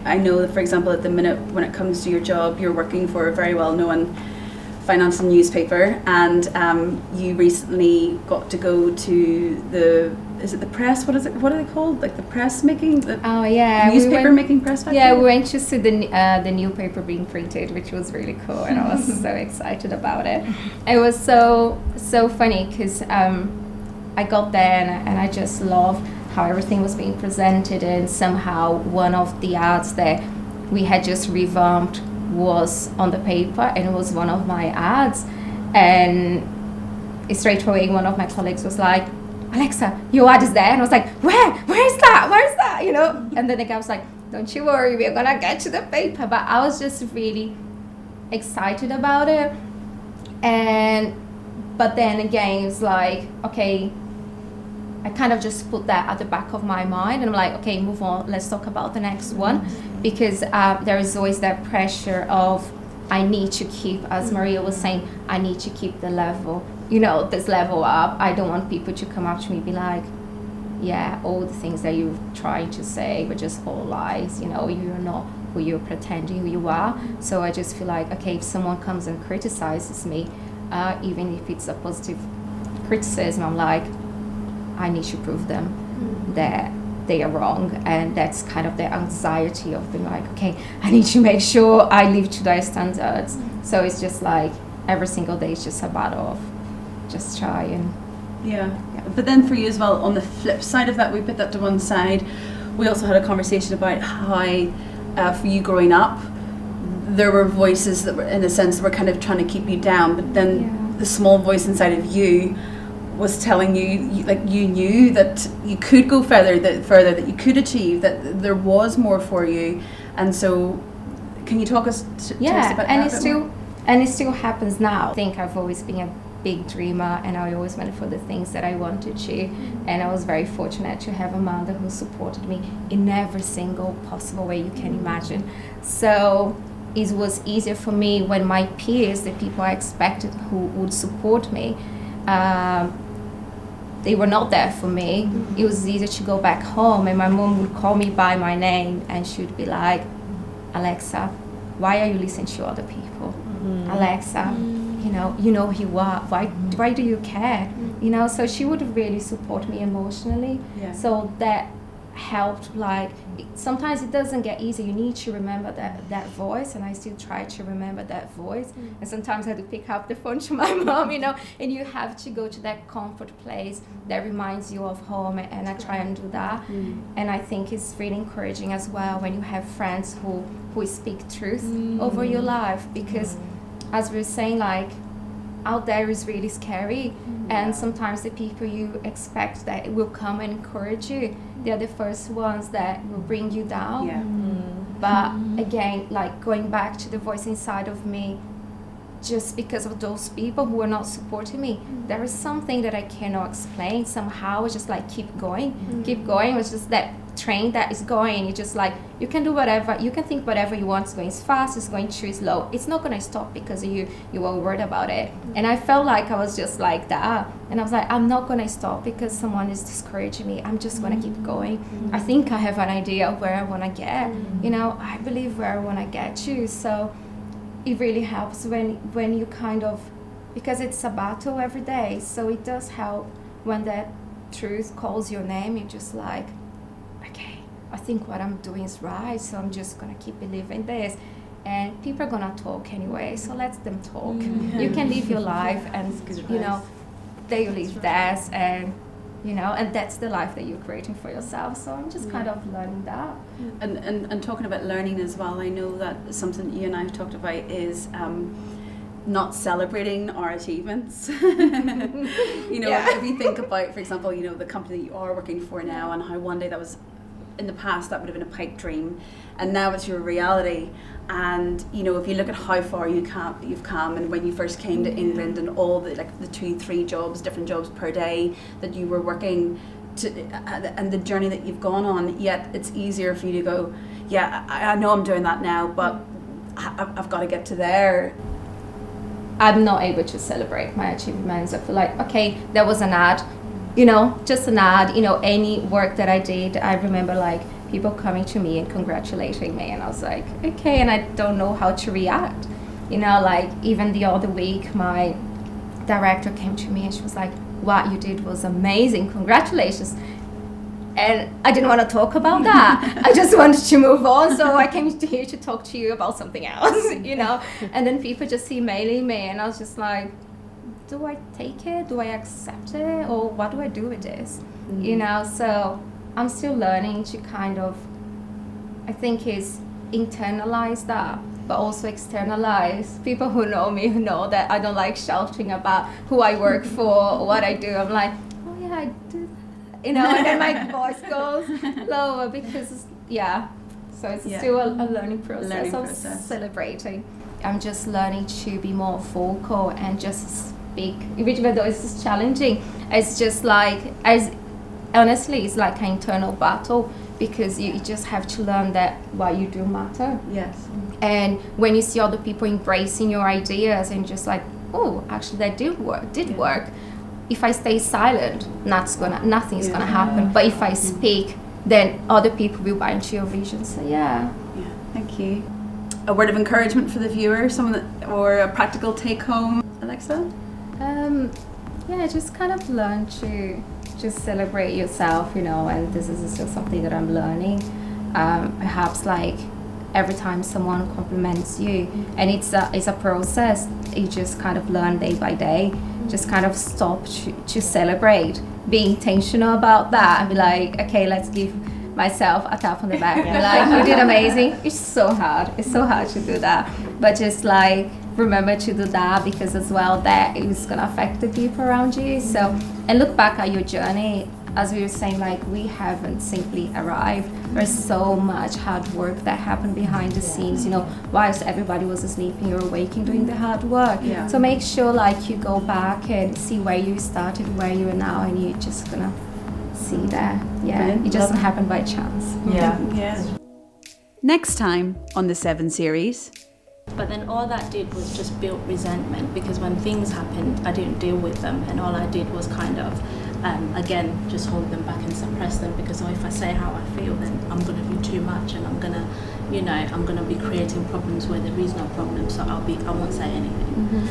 I know that, for example, at the minute when it comes to your job, you're working for a very well-known financial newspaper, and you recently got to go to is it the press? What are they called? Like the press making? Newspaper making press factory? Yeah, we went to see the newspaper being printed, which was really cool, and I was so excited about it. It was so funny because I got there and I just loved how everything was being presented, and somehow one of the ads that we had just revamped was on the paper, and it was one of my ads, and straight away one of my colleagues was like, Alexa, your ad is there, and I was like, where is that, you know? And then the guy was like, don't you worry, we're gonna get to the paper. But I was just really excited about it, but then again it's like, okay, I kind of just put that at the back of my mind, and I'm like, okay, move on, let's talk about the next one, because there is always that pressure of, I need to keep, as Maria was saying, I need to keep the level, you know, this level up. I don't want people to come up to me and be like, yeah, all the things that you're trying to say were just all lies, you know, you're not who you're pretending you are. So I just feel like, okay, if someone comes and criticizes me, even if it's a positive criticism, I'm like, I need to prove them that they are wrong. And that's kind of the anxiety of being like, okay, I need to make sure I live to their standards. So it's just like every single day is just a battle of just try and yeah. But then for you as well, on the flip side of that, we put that to one side, we also had a conversation about how for you growing up there were voices that were, in a sense, were kind of trying to keep you down, but then the small voice inside of you was telling you, like, you knew that you could go further, that you could achieve, that there was more for you. And so can you talk us to us about that? And it still happens now. I think I've always been a big dreamer, and I always went for the things that I wanted to, and I was very fortunate to have a mother who supported me in every single possible way you can imagine. So it was easier for me when my peers, the people I expected who would support me, they were not there for me. It was easier to go back home, and my mom would call me by my name, and she would be like, Alexa, why are you listening to other people? Alexa, you know who you are. Why do you care? You know, so she would really support me emotionally. Yeah. So that helped. Like, sometimes it doesn't get easy. You need to remember that voice, and I still try to remember that voice. And sometimes I had to pick up the phone to my mom, you know, and you have to go to that comfort place that reminds you of home, and I try and do that. And I think it's really encouraging as well when you have friends who speak truth over your life, because as we were saying, like, out there is really scary, and sometimes the people you expect that will come and encourage you, they're the first ones that will bring you down. But again, like, going back to the voice inside of me, just because of those people who are not supporting me, there is something that I cannot explain. Somehow it's just like, keep going. It's just that train that is going. It's just like, you can do whatever, you can think whatever you want. It's going as fast, it's going too slow. It's not going to stop because you were worried about it. And I felt like I was just like that. And I was like, I'm not going to stop because someone is discouraging me. I'm just going to keep going. I think I have an idea of where I want to get. You know, I believe where I want to get to. So it really helps when you kind of, because it's a battle every day. So it does help when that truth calls your name. You're just like, okay, I think what I'm doing is right, so I'm just gonna keep believing this. And people are gonna talk anyway, so let them talk. You can live your life, and you know, they live theirs, and you know, and that's the life that you're creating for yourself. So I'm just kind of learning that. And talking about learning as well, I know that something you and I have talked about is not celebrating our achievements. You know, if you think about, for example, you know, the company that you are working for now, and how one day that was, in the past, that would have been a pipe dream, and now it's your reality. And you know, if you look at how far you've come, and when you first came to England, and all the, like, the 2-3 jobs, different jobs per day that you were working to, and the journey that you've gone on, yet it's easier for you to go, yeah, I know I'm doing that now, but I've got to get to there. I'm not able to celebrate my achievements. I feel like, okay, there was an ad, you know, just an ad, you know, any work that I did. I remember, like, people coming to me and congratulating me, and I was like, okay, and I don't know how to react. You know, like even the other week, my director came to me and she was like, what you did was amazing, congratulations. And I didn't want to talk about that. I just wanted to move on. So I came here to talk to you about something else, you know. And then people just emailing me, and I was just like, do I take it? Do I accept it? Or what do I do with this? You know, so I'm still learning to kind of, I think, is internalize that, but also externalize. People who know me who know that I don't like shouting about who I work for, what I do. I'm like, oh yeah, I do that. You know, and then my voice goes lower because, so it's still a learning process of celebrating. I'm just learning to be more vocal and just speak, even though it's just challenging. It's just like, honestly, it's like an internal battle, because you just have to learn that what you do matter. Yes. And when you see other people embracing your ideas and just like, oh, actually that did work. If I stay silent, nothing's gonna happen. But if I speak, then other people will buy into your vision. So yeah, thank you. A word of encouragement for the viewer, or a practical take home, Alexa? Just kind of learn to just celebrate yourself, you know. And this is still something that I'm learning. Perhaps like every time someone compliments you, and it's a process. You just kind of learn day by day. Just kind of stop to celebrate, be intentional about that, and be like, okay, let's give myself a tap on the back. Be like, you did amazing. It's so hard to do that, but just like remember to do that, because as well that is gonna affect the people around you. So, and look back at your journey. As we were saying, like, we haven't simply arrived. There's so much hard work that happened behind the scenes, you know, whilst everybody was sleeping, you're waking, doing the hard work. Yeah. So make sure like you go back and see where you started, where you are now, and you're just gonna see that. Yeah, it doesn't happen by chance. Yeah. Next time on the 7 series. But then all that did was just build resentment, because when things happened, I didn't deal with them, and all I did was kind of again, just hold them back and suppress them, because if I say how I feel, then I'm going to do too much, and I'm going to be creating problems where there is no problem, so I won't say anything.